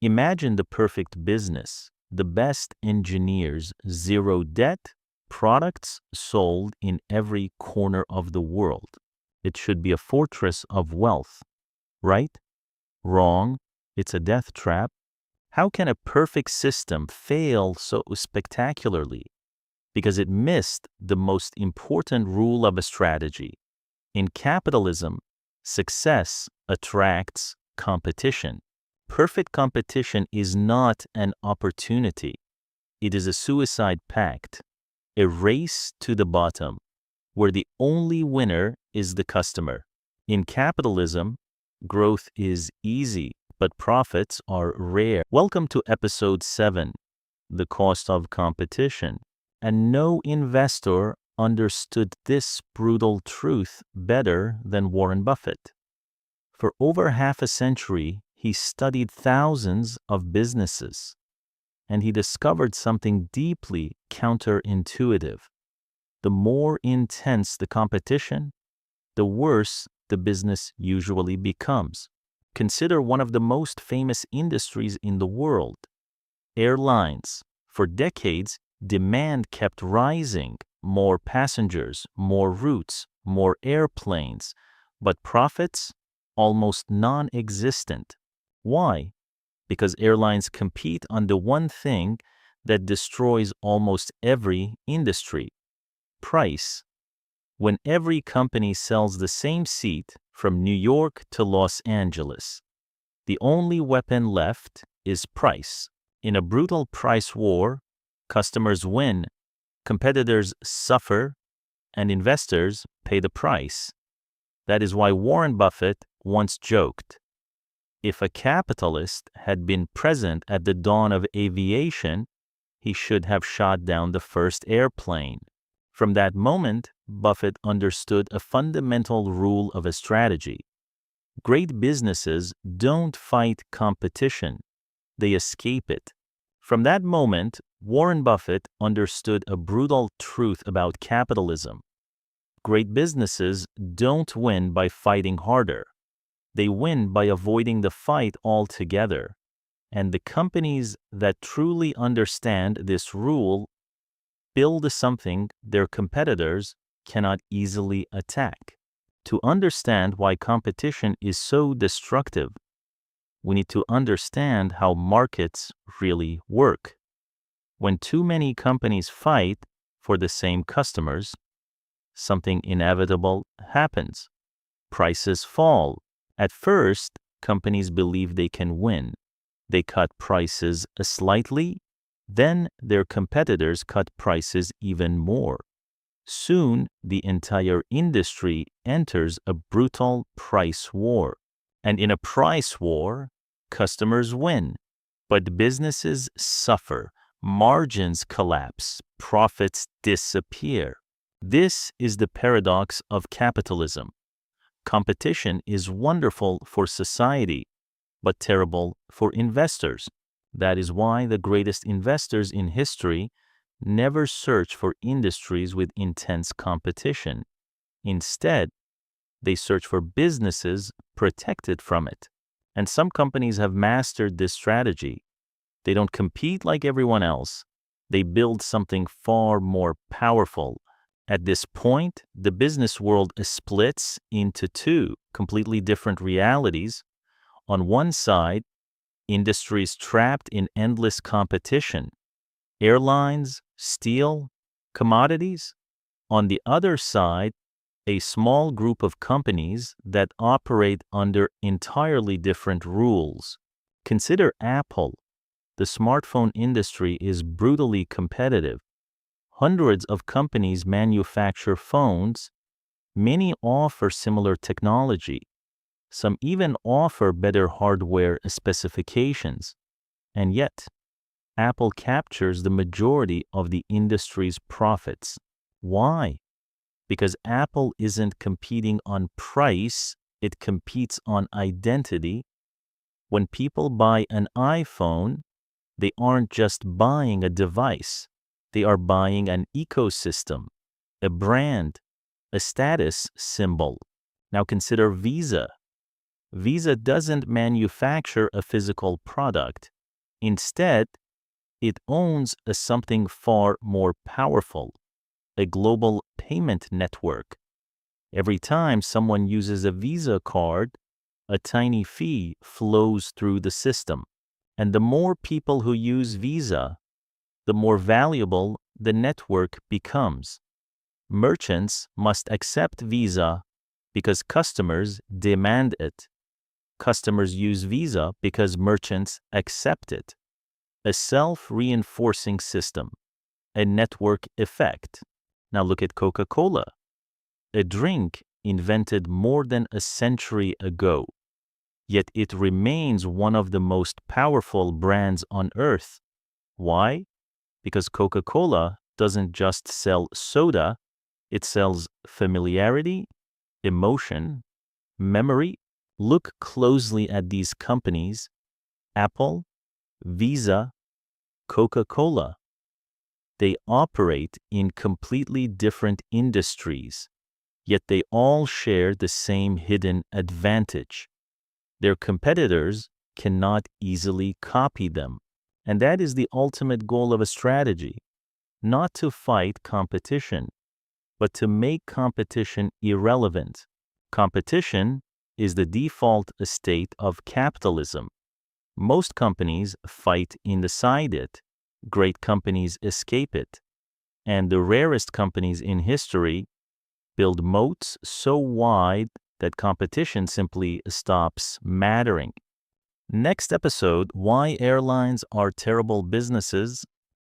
Imagine the perfect business, the best engineers, zero debt, products sold in every corner of the world. It should be a fortress of wealth, right? Wrong. It's a death trap. How can a perfect system fail so spectacularly? Because it missed the most important rule of a strategy. In capitalism, success attracts competition. Perfect competition is not an opportunity. It is a suicide pact, a race to the bottom, where the only winner is the customer. In capitalism, growth is easy, but profits are rare. Welcome to episode 7, The Cost of Competition. And no investor understood this brutal truth better than Warren Buffett. For over half a century, he studied thousands of businesses, and he discovered something deeply counterintuitive. The more intense the competition, the worse the business usually becomes. Consider one of the most famous industries in the world, airlines. For decades, demand kept rising, more passengers, more routes, more airplanes, but profits almost non-existent. Why? Because airlines compete on the one thing that destroys almost every industry: price. When every company sells the same seat from New York to Los Angeles, the only weapon left is price. In a brutal price war, customers win, competitors suffer, and investors pay the price. That is why Warren Buffett once joked, if a capitalist had been present at the dawn of aviation, he should have shot down the first airplane. From that moment, Buffett understood a fundamental rule of a strategy. Great businesses don't fight competition, they escape it. From that moment, Warren Buffett understood a brutal truth about capitalism. Great businesses don't win by fighting harder. They win by avoiding the fight altogether. And the companies that truly understand this rule build something their competitors cannot easily attack. To understand why competition is so destructive, we need to understand how markets really work. When too many companies fight for the same customers, something inevitable happens. Prices fall. At first, companies believe they can win. They cut prices slightly, then their competitors cut prices even more. Soon, the entire industry enters a brutal price war. And in a price war, customers win, but businesses suffer. Margins collapse, profits disappear. This is the paradox of capitalism. Competition is wonderful for society, but terrible for investors. That is why the greatest investors in history never search for industries with intense competition. Instead, they search for businesses protected from it. And some companies have mastered this strategy. They don't compete like everyone else. They build something far more powerful. At this point, the business world splits into two completely different realities. On one side, industries trapped in endless competition, airlines, steel, commodities. On the other side, a small group of companies that operate under entirely different rules. Consider Apple. The smartphone industry is brutally competitive. Hundreds of companies manufacture phones. Many offer similar technology. Some even offer better hardware specifications. And yet, Apple captures the majority of the industry's profits. Why? Because Apple isn't competing on price, it competes on identity. When people buy an iPhone, they aren't just buying a device. They are buying an ecosystem, a brand, a status symbol. Now consider Visa. Visa doesn't manufacture a physical product. Instead, it owns something far more powerful, a global payment network. Every time someone uses a Visa card, a tiny fee flows through the system. And the more people who use Visa, the more valuable the network becomes. Merchants must accept Visa because customers demand it. Customers use Visa because merchants accept it. A self-reinforcing system, a network effect. Now look at Coca-Cola, a drink invented more than a century ago, yet it remains one of the most powerful brands on earth. Why? Because Coca-Cola doesn't just sell soda, it sells familiarity, emotion, memory. Look closely at these companies: Apple, Visa, Coca-Cola. They operate in completely different industries, yet they all share the same hidden advantage. Their competitors cannot easily copy them. And that is the ultimate goal of a strategy: not to fight competition, but to make competition irrelevant. Competition is the default state of capitalism. Most companies fight inside it. Great companies escape it. And the rarest companies in history build moats so wide that competition simply stops mattering. Next episode, why airlines are terrible businesses